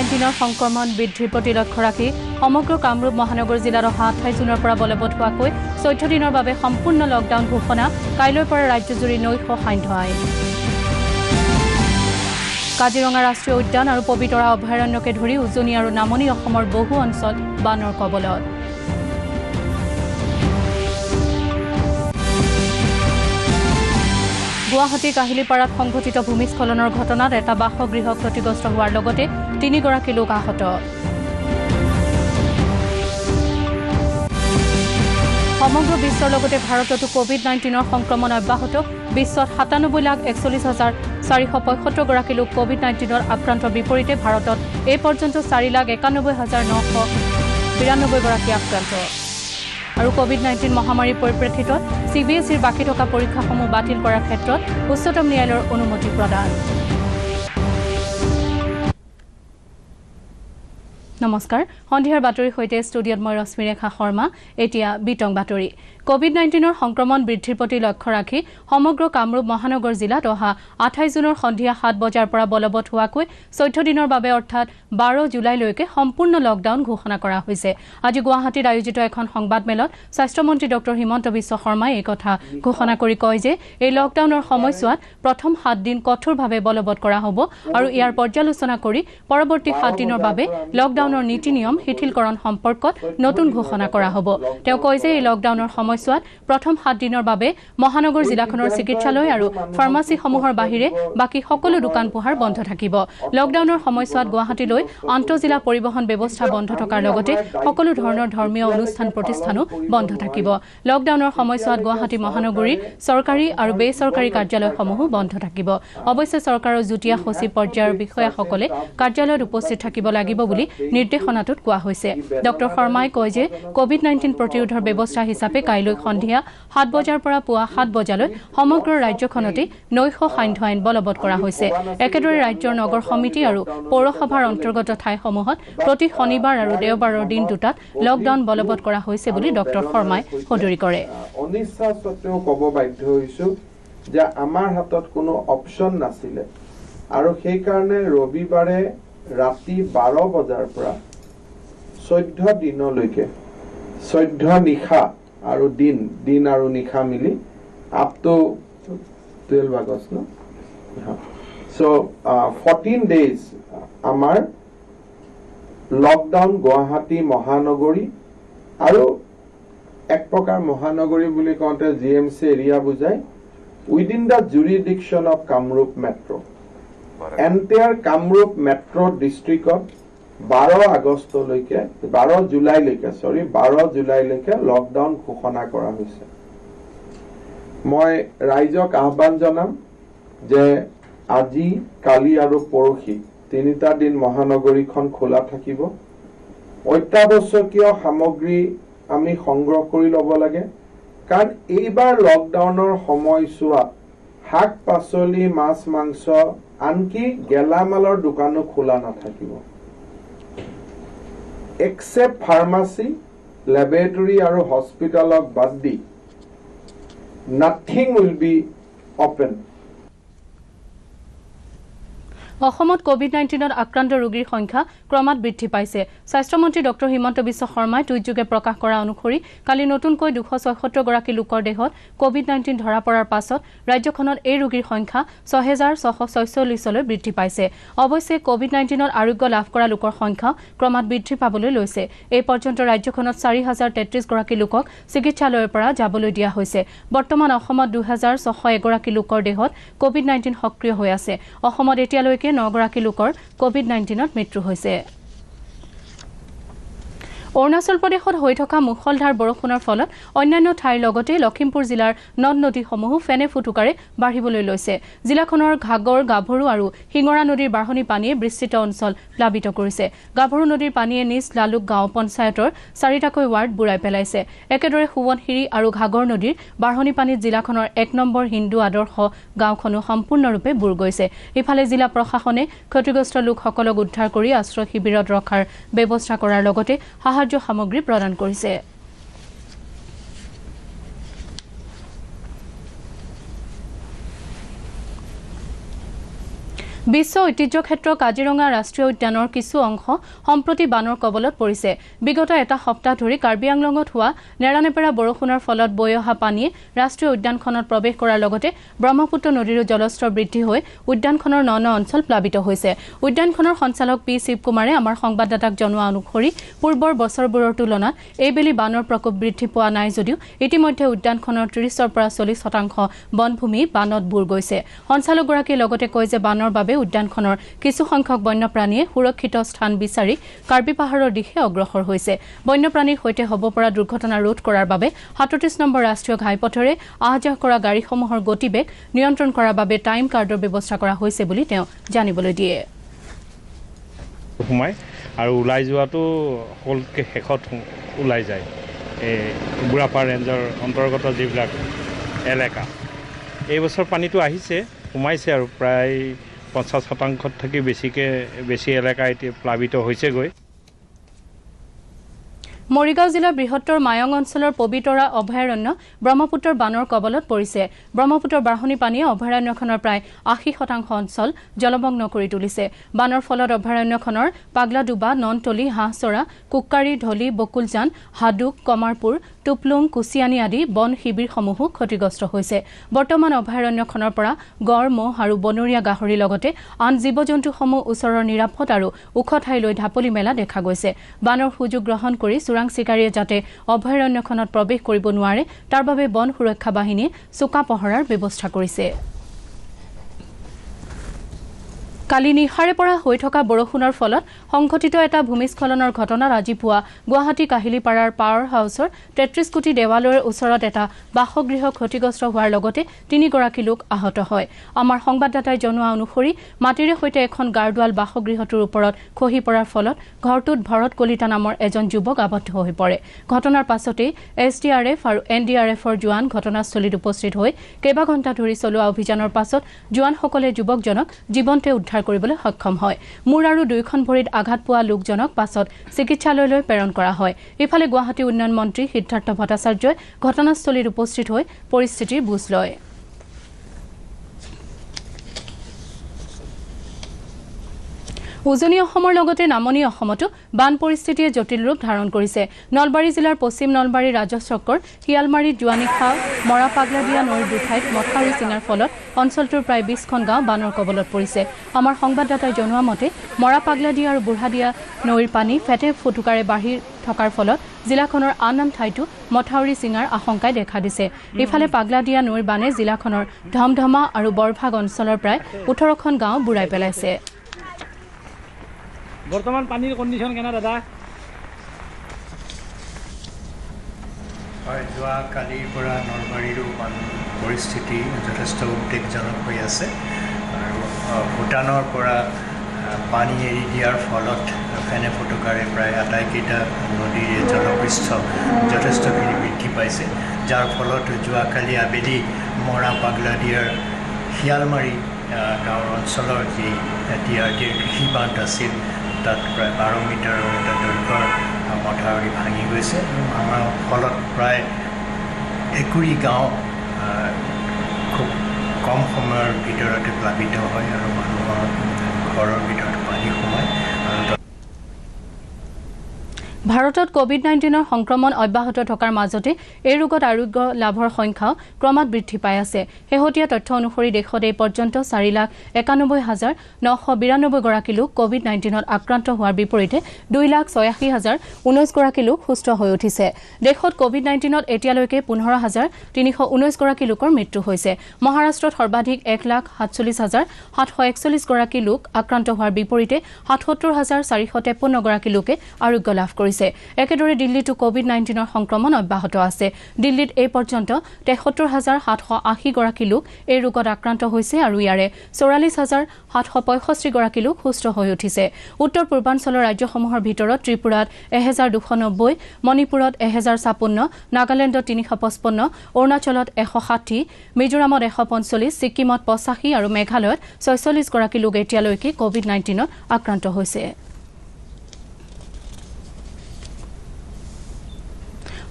COVID-19 সংক্ৰমণ বৃদ্ধিৰ প্ৰতি লক্ষ্য ৰাখি সমগ্ৰ কামৰূপ মহানগৰ জিলাৰ 28 জুনৰ পৰা বলবৎ হোৱাকৈ 14 দিনৰ বাবে সম্পূৰ্ণ লকডাউন ঘোষণা কাইলৈৰ পৰা ৰাজ্যজুৰি নৈশ সান্ধ্য আইন কাজিৰঙা ৰাষ্ট্ৰীয় উদ্যান আৰু পবিতৰা অভয়াৰণ্যকে ধৰি উজনি আৰু নামনি অসমৰ বহু অঞ্চল বানৰ কবলত গুৱাহাটীৰ কাহিলীপাৰাত সংঘটিত ভূমিস্খলনৰ ঘটনাত এটা বাসগৃহ ক্ষতিগ্ৰস্ত হোৱাৰ লগতে 3 গৰাকী লোক আহত সমগ্ৰ বিশ্বৰ লগতে ভাৰততো কোভিড-19 সংক্ৰমণ অব্যাহত বিশ্বত 97,41,475 গৰাকী লোক কোভিড-19 আক্ৰান্তৰ বিপৰীতে ভাৰতত এই পৰ্যন্ত 4,91,992 গৰাকী আক্ৰান্ত আৰু কোভিড-19 মহামাৰীৰ পৰিপ্ৰেক্ষিতত CBSEৰ বাকি থকা পৰীক্ষাসমূহ বাতিল কৰাৰ ক্ষেত্ৰত উচ্চতম ন্যায়ালয়ৰ অনুমতি প্ৰদান নমস্কাৰ সন্ধিয়াৰ বাতৰিৰ সৈতে ষ্টুডিঅত মই ৰশ্মিৰেখা শৰ্মা এতিয়া বিতং বাতৰি কোভিড-19 সংক্ৰমণ বৃদ্ধিৰ প্ৰতি লক্ষ্য ৰাখি সমগ্ৰ কামৰূপ মহানগৰ জিলাত 28 জুনৰ সন্ধিয়া 7 বজাৰ পৰা বলবৎ হোৱাকৈ 14 দিনৰ বাবে অৰ্থাৎ 12 জুলাইলৈকে সম্পূৰ্ণ লকডাউন ঘোষণা কৰা হৈছে আজি গুৱাহাটীত আয়োজিত এখন সংবাদমেলত স্বাস্থ্যমন্ত্ৰী ডক্টৰ হিমন্ত বিশ্ব শৰ্মাই এই কথা ঘোষণা কৰি কয় যে এই লকডাউনৰ সময়ছোৱাত প্ৰথম 7 দিন কঠোৰভাৱে বলবৎ কৰা হ'ব আৰু ইয়াৰ পৰ্যালোচনা কৰি পৰৱৰ্তী 7 দিনৰ বাবে লকডাউনৰ নীতি নিয়ম শিথিলকৰণ সম্পৰ্কত নতুন ঘোষণা কৰা হ'ব তেওঁ কয় যে এই লকডাউনৰ সময়ছোৱাত প্ৰথম 7 দিনৰ বাবে মহানগৰ জিলাখনৰ চিকিৎসালয় আৰু ফাৰ্মাসীসমূহৰ বাহিৰে বাকি সকলো দোকান পোহাৰ বন্ধ থাকিব লকডাউনৰ সময়ছোৱাত গুৱাহাটীলৈ আন্তঃজিলা পৰিবহণ ব্যৱস্থা বন্ধ থকাৰ লগতে সকলো ধৰণৰ ধৰ্মীয় অনুষ্ঠান প্ৰতিষ্ঠানো বন্ধ থাকিব লকডাউনৰ সময়ছোৱাত গুৱাহাটী মহানগৰীৰ চৰকাৰী আৰু বেচৰকাৰী কাৰ্যালয়সমূহ বন্ধ থাকিব অৱশ্যে চৰকাৰৰ যুটীয়া সচিব পৰ্যায়ৰ বিষয়াসকলে কাৰ্যালয়ত উপস্থিত থাকিব লাগিব বুলি নিৰ্দেশনাটোত কোৱা হৈছে ডক্টৰ শৰ্মাই কয় যে কোভিড-19 প্ৰতিৰোধৰ ব্যৱস্থা হিচাপে কাইলৈ সন্ধিয়া 7 বজাৰ পৰা পুৱা 7 বজালৈ সমগ্ৰ ৰাজ্যখনতে নৈশ সান্ধ্য আইন বলবৎ কৰা হৈছে একেদৰে ৰাজ্যৰ নগৰ সমিতি আৰু পৌৰসভাৰ অন্তৰ্গত ঠাইসমূহত প্ৰতি শনিবাৰ আৰু দেওবাৰৰ দিন দুটাত লকডাউন বলবৎ কৰা হৈছে বুলি ডক্টৰ শৰ্মাই সদৰি কৰে অনিচ্ছা সত্ত্বেও ক'ব বাধ্য হৈছো যে আমাৰ হাতত কোনো অপচন নাছিলে আৰু সেই কাৰণে ৰবিবাৰে ৰাতি 12 বজাৰ পৰা 14 দিনলৈকে 14 নিশা আৰু দিন আৰু নিশা মিলি আপ টু 12 আগষ্ট ন সো 14 ডেজ আমাৰ লকডাউন গুৱাহাটী মহানগৰী আৰু এক প্ৰকাৰ মহানগৰী বুলি কওঁতে GMC এৰিয়া বুজায় within the jurisdiction of Kamrup metro' entire Kamrup metro' ডিষ্ট্ৰিক্টত 12 জুলাইলৈকে লকডাউন ঘোষণা কৰা হৈছে মই ৰাইজক আহ্বান জনাম যে আজি কালি আৰু পৰহি 3টা দিন মহানগৰীখন খোলা থাকিব অত্যাৱশ্যকীয় সামগ্ৰী আমি সংগ্ৰহ কৰি ল'ব লাগে কাৰণ এইবাৰ লকডাউনৰ সময়ছোৱাত শাক পাচলি মাছ মাংস আনকি গেলামালৰ দোকানো খোলা নাথাকিব except pharmacy, laboratory আৰু hospitalক বাদ দি nothing will be open. অসমত কোভিড-19 আক্ৰান্ত ৰোগীৰ সংখ্যা ক্ৰমাৎ বৃদ্ধি পাইছে স্বাস্থ্যমন্ত্ৰী ডক্টৰ হিমন্ত বিশ্ব শৰ্মাই টুইটযোগে প্ৰকাশ কৰা অনুসৰি কালি নতুনকৈ 276 গৰাকী লোকৰ দেহত কোভিড-19 ধৰা পৰাৰ পাছত ৰাজ্যখনত এই ৰোগীৰ সংখ্যা 6646লৈ বৃদ্ধি পাইছে অৱশ্যে কোভিড-19 আৰোগ্য লাভ কৰা লোকৰ সংখ্যা ক্ৰমাৎ বৃদ্ধি পাবলৈ লৈছে এই পৰ্যন্ত ৰাজ্যখনত 4033 গৰাকী লোকক চিকিৎসালয়ৰ পৰা যাবলৈ দিয়া হৈছে বৰ্তমান অসমত 2601 গৰাকী লোকৰ দেহত কোভিড-19 সক্ৰিয় হৈ আছে অসমত এতিয়ালৈকে 9 গৰাকী লোকৰ কোভিড-19ত মৃত্যু হৈছে অৰুণাচল প্ৰদেশত হৈ থকা মুখলধাৰ বৰষুণৰ ফলত অন্যান্য ঠাইৰ লগতে লখিমপুৰ জিলাৰ নদ নদীসমূহ ফেনে ফুটুকাৰে বাঢ়িবলৈ লৈছে জিলাখনৰ ঘাগৰ গাভৰু আৰু হিঙৰা নদীৰ বাঢ়নী পানীয়ে বিস্তৃত অঞ্চল প্লাবিত কৰিছে গাভৰু নদীৰ পানীয়ে নিজ লালুক গাঁও পঞ্চায়তৰ 4টাকৈ ৱাৰ্ড বুৰাই পেলাইছে একেদৰে সুৱনহিৰি আৰু ঘাগৰ নদীৰ বাঢ়নী পানীত জিলাখনৰ 1 নম্বৰ হিন্দু আদৰ্শ গাঁওখনো সম্পূৰ্ণৰূপে বুৰ গৈছে ইফালে জিলা প্ৰশাসনে ক্ষতিগ্ৰস্ত লোকসকলক উদ্ধাৰ কৰি আশ্ৰয় শিবিৰত ৰখাৰ ব্যৱস্থা কৰাৰ লগতে সাহায্য সামগ্ৰী প্ৰদান কৰিছে বিশ্ব ঐতিহ্য ক্ষেত্ৰ কাজিৰঙা ৰাষ্ট্ৰীয় উদ্যানৰ কিছু অংশ সম্প্ৰতি বানৰ কবলত পৰিছে। বিগত এটা সপ্তাহ ধৰি কাৰ্বি আংলঙত হোৱা নেৰানেপেৰা বৰষুণৰ ফলত বৈ অহা পানীয়ে ৰাষ্ট্ৰীয় উদ্যানখনত প্ৰৱেশ কৰাৰ লগতে ব্ৰহ্মপুত্ৰ নদীৰো জলস্তৰ বৃদ্ধি হৈ উদ্যানখনৰ ন অঞ্চল প্লাবিত হৈছে। উদ্যানখনৰ সঞ্চালক পি শিৱকুমাৰে আমাৰ সংবাদদাতাক জনোৱা অনুসৰি পূৰ্বৰ বছৰবোৰৰ তুলনাত এইবেলি বানৰ প্ৰকোপ বৃদ্ধি পোৱা নাই যদিও ইতিমধ্যে উদ্যানখনৰ 30ৰ পৰা 40% বনভূমি বানত বুৰ গৈছে। সঞ্চালকগৰাকীয়ে লগতে কয় যে বানৰ বাবে উদ্যানখনৰ কিছু সংখ্যক বন্যপ্ৰাণীয়ে সুৰক্ষিত স্থান বিচাৰি কাৰ্বি পাহাৰৰ দিশে অগ্ৰসৰ হৈছে। বন্যপ্ৰাণীৰ সৈতে হ'ব পৰা দুৰ্ঘটনা ৰোধ কৰাৰ বাবে 37 নম্বৰ ৰাষ্ট্ৰীয় ঘাইপথেৰে অহা-যোৱা কৰা গাড়ীসমূহৰ গতিবেগ নিয়ন্ত্ৰণ কৰাৰ বাবে টাইম কাৰ্ডৰ ব্যৱস্থা কৰা হৈছে বুলি তেওঁ জানিবলৈ দিয়ে। আৰু ওলাই যোৱাটো সকলোকে শেষত ওলাই যায়। বুঢ়াপা ৰেঞ্জৰ অন্তৰ্গত যিবিলাক এলেকা এই বছৰ পানীটো আহিছে, সোমাইছে আৰু প্ৰায় 50% থাকি বেছি এলেকা এতিয়া প্লাবিত হৈছেগৈ। মৰিগাঁও জিলাৰ বৃহত্তৰ মায়ং অঞ্চলৰ পবিতৰা অভয়াৰণ্য ব্ৰহ্মপুত্ৰৰ বানৰ কবলত পৰিছে। ব্ৰহ্মপুত্ৰৰ বাঢ়নী পানীয়ে অভয়াৰণ্যখনৰ প্ৰায় 80% অঞ্চল জলমগ্ন কৰি তুলিছে। বানৰ ফলত অভয়াৰণ্যখনৰ পাগলাডুবা, ননতলী, হাঁহচৰা, কুক্কাৰী, ঢলি, বকুলজান, হাডুক, কমাৰপুৰ, টুপলুং, কুচিয়ানী আদি বন শিবিৰসমূহো ক্ষতিগ্ৰস্ত হৈছে। বৰ্তমান অভয়াৰণ্যখনৰ পৰা গড়, মহ আৰু বনৰীয়া গাহৰিৰ লগতে আন জীৱ-জন্তুসমূহ ওচৰৰ নিৰাপদ আৰু ওখ ঠাইলৈ ঢাপলি মেলা দেখা গৈছে। বানৰ সুযোগ গ্ৰহণ কৰি চোৰাং চিকাৰীয়ে যাতে অভয়াৰণ্যখনত প্ৰৱেশ কৰিব নোৱাৰে তাৰ বাবে বন সুৰক্ষা বাহিনীয়ে চোকা পহৰাৰ ব্যৱস্থা কৰিছে। কালি নিশাৰে পৰা হৈ থকা বৰষুণৰ ফলত সংঘটিত এটা ভূমিস্খলনৰ ঘটনাত আজি পুৱা গুৱাহাটী কাহিলীপাৰাৰ পাৱাৰ হাউচৰ 33 কোটি দেৱালয়ৰ ওচৰত এটা বাসগৃহ ক্ষতিগ্ৰস্ত হোৱাৰ লগতে 3 গৰাকী লোক আহত হয়। আমাৰ সংবাদদাতাই জনোৱা অনুসৰি মাটিৰে সৈতে এখন গাৰ্ডৱাল বাসগৃহটোৰ ওপৰত খহি পৰাৰ ফলত ঘৰটোত ভৰত কলিতা নামৰ এজন যুৱক আবদ্ধ হৈ পৰে। ঘটনাৰ পাছতেই SDRF আৰু NDRFৰ জোৱান ঘটনাস্থলীত উপস্থিত হৈ কেইবা ঘণ্টা ধৰি চলোৱা অভিযানৰ পাছত জোৱানসকলে যুৱকজনক জীৱন্তে উদ্ধাৰ কৰিবলৈ সক্ষম হয়। মূৰ আৰু দুয়োখন ভৰিত আঘাত পোৱা লোকজনক পাছত চিকিৎসালয়লৈ প্ৰেৰণ কৰা হয়। ইফালে গুৱাহাটী উন্নয়ন মন্ত্ৰী সিদ্ধাৰ্থ ভট্টাচাৰ্যই ঘটনাস্থলীত উপস্থিত হৈ পৰিস্থিতিৰ বুজ লয়। উজনি অসমৰ লগতে নামনি অসমতো বান পৰিস্থিতিয়ে জটিল ৰূপ ধাৰণ কৰিছে। নলবাৰী জিলাৰ পশ্চিম নলবাৰী ৰাজচক্ৰৰ শিয়ালমাৰীত যোৱা নিশা মৰা পাগলাদিয়া নৈৰ দুঠাইত মথাউৰি ছিঙাৰ ফলত অঞ্চলটোৰ প্ৰায় 20খন গাঁও বানৰ কবলত পৰিছে। আমাৰ সংবাদদাতাই জনোৱা মতে মৰা পাগলাদিয়া আৰু বুঢ়াদিয়া নৈৰ পানী ফেটে ফুটুকাৰে বাঢ়ি থকাৰ ফলত জিলাখনৰ আন ঠাইতো মথাউৰি ছিঙাৰ আশংকাই দেখা দিছে। ইফালে পাগলাদিয়া নৈৰ বানে জিলাখনৰ ধমধমা আৰু বৰভাগ অঞ্চলৰ প্ৰায় 18খন গাঁও বুৰাই পেলাইছে। বৰ্তমান পানীৰ কণ্ডিশ্যন কেনে দাদা? হয়, যোৱা কালিৰ পৰা নলবাৰীৰো পৰিস্থিতি যথেষ্ট উদ্বেগজনক হৈ আছে আৰু ভূটানৰ পৰা পানী এৰি দিয়াৰ ফলত ফেনে ফুটুকাৰে প্ৰায় আটাইকেইটা নদীৰ জলপৃষ্ঠ যথেষ্টখিনি বৃদ্ধি পাইছে, যাৰ ফলত যোৱাকালি আবেলি মৰা পাগলাদিয়াৰ শিয়ালমাৰী গাঁৱৰ অঞ্চলৰ যি DRDৰ কৃষি বান্ধ আছিল তাত প্ৰায় 12 মিটাৰৰ এটা দৈৰ্ঘ্যৰ মথাউৰি ভাঙি গৈছে। আমাৰ ফলত প্ৰায় 20 গাঁও খুব কম সময়ৰ ভিতৰতে প্লাবিত হয় আৰু মানুহৰ ঘৰৰ ভিতৰত পানী সোমায়। ভাৰতত কোভিড-19 সংক্ৰমণ অব্যাহত থকাৰ মাজতে এই ৰোগত আৰোগ্য লাভৰ সংখ্যাও ক্ৰমাৎ বৃদ্ধি পাই আছে। শেহতীয়া তথ্য অনুসৰি দেশত এই পৰ্যন্ত 4,91,992 গৰাকী লোক কোভিড-19ত আক্ৰান্ত হোৱাৰ বিপৰীতে 2,86,019 গৰাকী লোক সুস্থ হৈ উঠিছে। দেশত কোভিড-19ত এতিয়ালৈকে 15,319 গৰাকী লোকৰ মৃত্যু হৈছে। মহাৰাষ্ট্ৰত সৰ্বাধিক 1,47,741 গৰাকী লোক আক্ৰান্ত হোৱাৰ বিপৰীতে 77,453 গৰাকী লোকে আৰোগ্য লাভ কৰিছে। একেদৰে দিল্লীতো কোভিড-19 সংক্ৰমণ অব্যাহত আছে। দিল্লীত এই পৰ্যন্ত 73,780 গৰাকী লোক এই ৰোগত আক্ৰান্ত হৈছে আৰু ইয়াৰে 44,765 গৰাকী লোক সুস্থ হৈ উঠিছে। উত্তৰ পূৰ্বাঞ্চলৰ ৰাজ্যসমূহৰ ভিতৰত ত্ৰিপুৰাত 1,290, মণিপুৰত 1,056, নাগালেণ্ডত 355, অৰুণাচলত 160, মিজোৰামত 145, ছিকিমত 85 আৰু মেঘালয়ত 46 গৰাকী লোক এতিয়ালৈকে কোভিড-19ত আক্ৰান্ত হৈছে।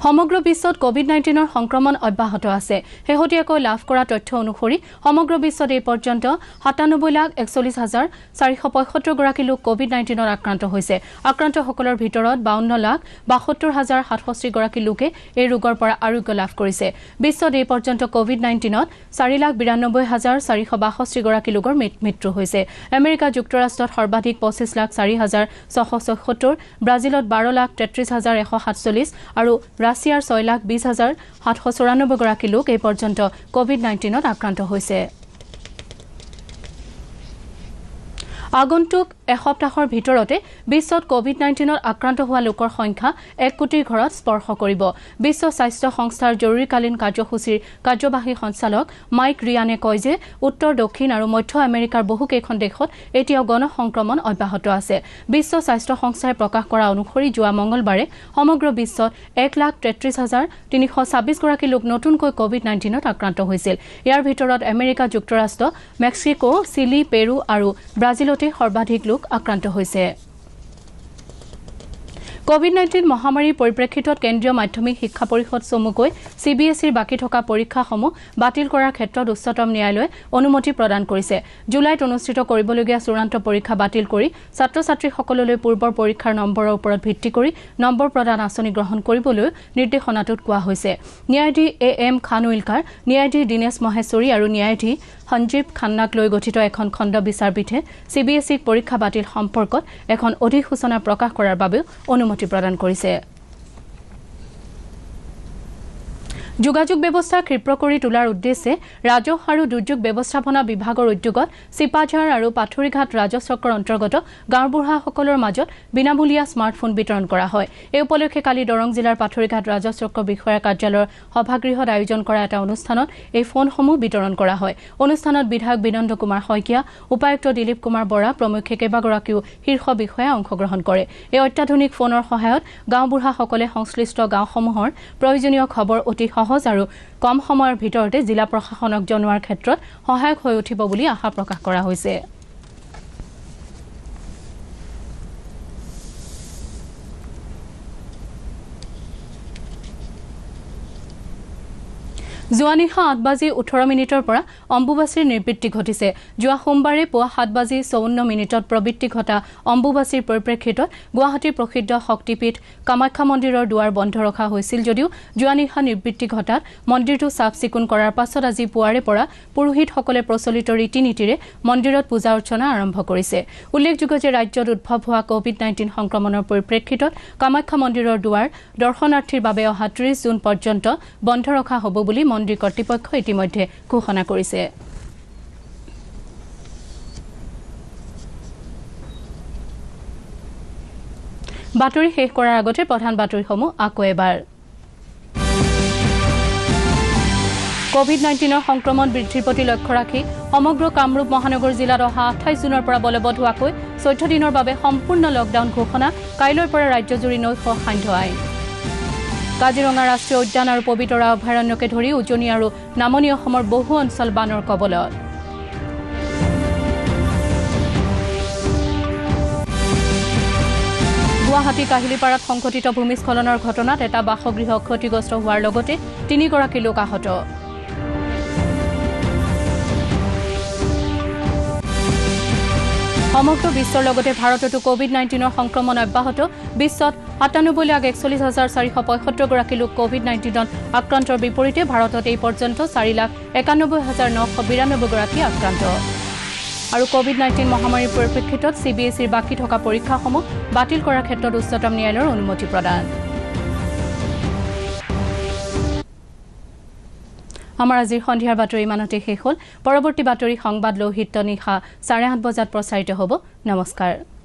সমগ্ৰ বিশ্বত কোভিড-19 সংক্ৰমণ অব্যাহত আছে হেহতিয়াকৈ লাভ কৰা তথ্য অনুসৰি সমগ্ৰ বিশ্বত এই পৰ্যন্ত 97,41,475 গৰাকী লোক কোভিড-19ত আক্ৰান্ত হৈছে আক্ৰান্তসকলৰ ভিতৰত 52,72,767 গৰাকী লোকে এই ৰোগৰ পৰা আৰোগ্য লাভ কৰিছে বিশ্বত এই পৰ্যন্ত কোভিড-19ত 4,92,462 গৰাকী লোকৰ মৃত্যু হৈছে আমেৰিকা যুক্তৰাষ্ট্ৰত সৰ্বাধিক 25,06,674 ব্ৰাজিলত 12,33,147 আৰু ৰাছিয়াৰ 6,20,794 গৰাকী লোক এই পৰ্যন্ত কোভিড-19ত আক্ৰান্ত হৈছে আগন্তুক এসপ্তাহৰ ভিতৰতে বিশ্বত কোভিড-19ত আক্ৰান্ত হোৱা লোকৰ সংখ্যা 1 কোটিৰ ঘৰত স্পৰ্শ কৰিব বিশ্ব স্বাস্থ্য সংস্থাৰ জৰুৰীকালীন কাৰ্যসূচীৰ কাৰ্যবাহী সঞ্চালক মাইক ৰিয়ানে কয় যে উত্তৰ দক্ষিণ আৰু মধ্য আমেৰিকাৰ বহুকেইখন দেশত এতিয়াও গণসংক্ৰমণ অব্যাহত আছে বিশ্ব স্বাস্থ্য সংস্থাই প্ৰকাশ কৰা অনুসৰি যোৱা মঙ্গলবাৰে সমগ্ৰ বিশ্বত 1,33,326 গৰাকী লোক নতুনকৈ কোভিড-19ত আক্ৰান্ত হৈছিল ইয়াৰ ভিতৰত আমেৰিকা যুক্তৰাষ্ট্ৰ মেক্সিকো চিলি পেৰু আৰু ব্ৰাজিলত সৰ্বাধিক লোক আক্ৰান্ত হৈছে কোভিড-19 মহামাৰীৰ পৰিপ্ৰেক্ষিতত কেন্দ্ৰীয় মাধ্যমিক শিক্ষা পৰিষদ চমুকৈ CBSEৰ বাকি থকা পৰীক্ষাসমূহ বাতিল কৰাৰ ক্ষেত্ৰত উচ্চতম ন্যায়ালয়ে অনুমতি প্ৰদান কৰিছে জুলাইত অনুষ্ঠিত কৰিবলগীয়া চূড়ান্ত পৰীক্ষা বাতিল কৰি ছাত্ৰ-ছাত্ৰীসকললৈ পূৰ্বৰ পৰীক্ষাৰ নম্বৰৰ ওপৰত ভিত্তি কৰি নম্বৰ প্ৰদান আঁচনি গ্ৰহণ কৰিবলৈ নিৰ্দেশনাটোত কোৱা হৈছে ন্যায়াধীশ AM খানউইলকাৰ ন্যায়াধীশ দীনেশ মহেশ্বৰী আৰু ন্যায়াধীশ সঞ্জীৱ খান্নাক লৈ গঠিত এখন খণ্ড বিচাৰপীঠে CBSEক পৰীক্ষা বাতিল সম্পৰ্কত এখন অধিসূচনা প্ৰকাশ কৰাৰ বাবে অনুমতি প্ৰদান কৰিছে যোগাযোগ ব্যৱস্থা ক্ষীপ্ৰ কৰি তোলাৰ উদ্দেশ্যে ৰাজহ আৰু দুৰ্যোগ ব্যৱস্থাপনা বিভাগৰ উদ্যোগত চিপাঝাৰ আৰু পাথৰিঘাট ৰাজচক্ৰৰ অন্তৰ্গত গাঁওবুঢ়াসকলৰ মাজত বিনামূলীয়া স্মাৰ্টফোন বিতৰণ কৰা হয় এই উপলক্ষে কালি দৰং জিলাৰ পাথৰিঘাট ৰাজচক্ৰ বিষয়াৰ কাৰ্যালয়ৰ সভাগৃহত আয়োজন কৰা এটা অনুষ্ঠানত এই ফোনসমূহ বিতৰণ কৰা হয় অনুষ্ঠানত বিধায়ক বিনন্দ কুমাৰ শইকীয়া উপায়ুক্ত দিলীপ কুমাৰ বৰা প্ৰমুখ্যে কেইবাগৰাকীও শীৰ্ষ বিষয়া অংশগ্ৰহণ কৰে এই অত্যাধুনিক ফোনৰ সহায়ত গাঁওবুঢ়াসকলে সংশ্লিষ্ট গাঁওসমূহৰ প্ৰয়োজনীয় খবৰ অতি সহজ আৰু কম সময়ৰ ভিতৰতে জিলা প্ৰশাসনক জনোৱাৰ ক্ষেত্ৰত সহায়ক হৈ উঠিব বুলি আশা প্ৰকাশ কৰা হৈছে যোৱা নিশা 8:18 পৰা অম্বুবাচীৰ নিবৃত্তি ঘটিছে যোৱা সোমবাৰে পুৱা 7:54 প্ৰবৃত্তি ঘটা অম্বুবাচীৰ পৰিপ্ৰেক্ষিতত গুৱাহাটীৰ প্ৰসিদ্ধ শক্তিপীঠ কামাখ্যা মন্দিৰৰ দুৱাৰ বন্ধ ৰখা হৈছিল যদিও যোৱা নিশা নিবৃত্তি ঘটাত মন্দিৰটো চাফ চিকুণ কৰাৰ পাছত আজি পুৱাৰে পৰা পুৰোহিতসকলে প্ৰচলিত ৰীতি-নীতিৰে মন্দিৰত পূজা অৰ্চনা আৰম্ভ কৰিছে উল্লেখযোগ্য যে ৰাজ্যত উদ্ভৱ হোৱা কোভিড-19 সংক্ৰমণৰ পৰিপ্ৰেক্ষিতত কামাখ্যা মন্দিৰৰ দুৱাৰ দৰ্শনাৰ্থীৰ বাবে অহা 30 জুন পৰ্যন্ত বন্ধ ৰখা হ'ব বুলি মন্দিৰ কৰ্তৃপক্ষই ইতিমধ্যে ঘোষণা কৰিছে বাতৰি শেষ কৰাৰ আগতে প্ৰধান বাতৰিসমূহ আকৌ এবাৰ কোভিড-19 সংক্ৰমণ বৃদ্ধিৰ প্ৰতি লক্ষ্য ৰাখি সমগ্ৰ কামৰূপ মহানগৰ জিলাত অহা 28 জুনৰ পৰা বলবৎ হোৱাকৈ 14 দিনৰ বাবে সম্পূৰ্ণ লকডাউন ঘোষণা কাইলৈৰ পৰা ৰাজ্যজুৰি নৈশ সান্ধ্য আইন কাজিৰঙা ৰাষ্ট্ৰীয় উদ্যান আৰু পবিতৰা অভয়াৰণ্যকে ধৰি উজনি আৰু নামনি অসমৰ বহু অঞ্চল বানৰ কবলত গুৱাহাটী কাহিলীপাৰাত সংঘটিত ভূমিস্খলনৰ ঘটনাত এটা বাসগৃহ ক্ষতিগ্ৰস্ত হোৱাৰ লগতে 3 গৰাকী লোক আহত সমগ্ৰ বিশ্বৰ লগতে ভাৰততো কোভিড-19 সংক্ৰমণ অব্যাহত বিশ্বত 97,41,475 গৰাকী লোক কোভিড-19ত আক্ৰান্তৰ বিপৰীতে ভাৰতত এই পৰ্যন্ত 4,91,992 গৰাকী আক্ৰান্ত আৰু কোভিড-19 মহামাৰীৰ পৰিপ্ৰেক্ষিতত CBSEৰ বাকি থকা পৰীক্ষাসমূহ বাতিল কৰাৰ ক্ষেত্ৰত উচ্চতম ন্যায়ালয়ৰ অনুমতি প্ৰদান আমাৰ আজিৰ সন্ধিয়াৰ বাতৰি ইমানতে শেষ হ'ল পৰৱৰ্তী বাতৰি সংবাদ লোহিত নিশা 8:30 বজাত প্ৰচাৰিত হ'ব নমস্কাৰ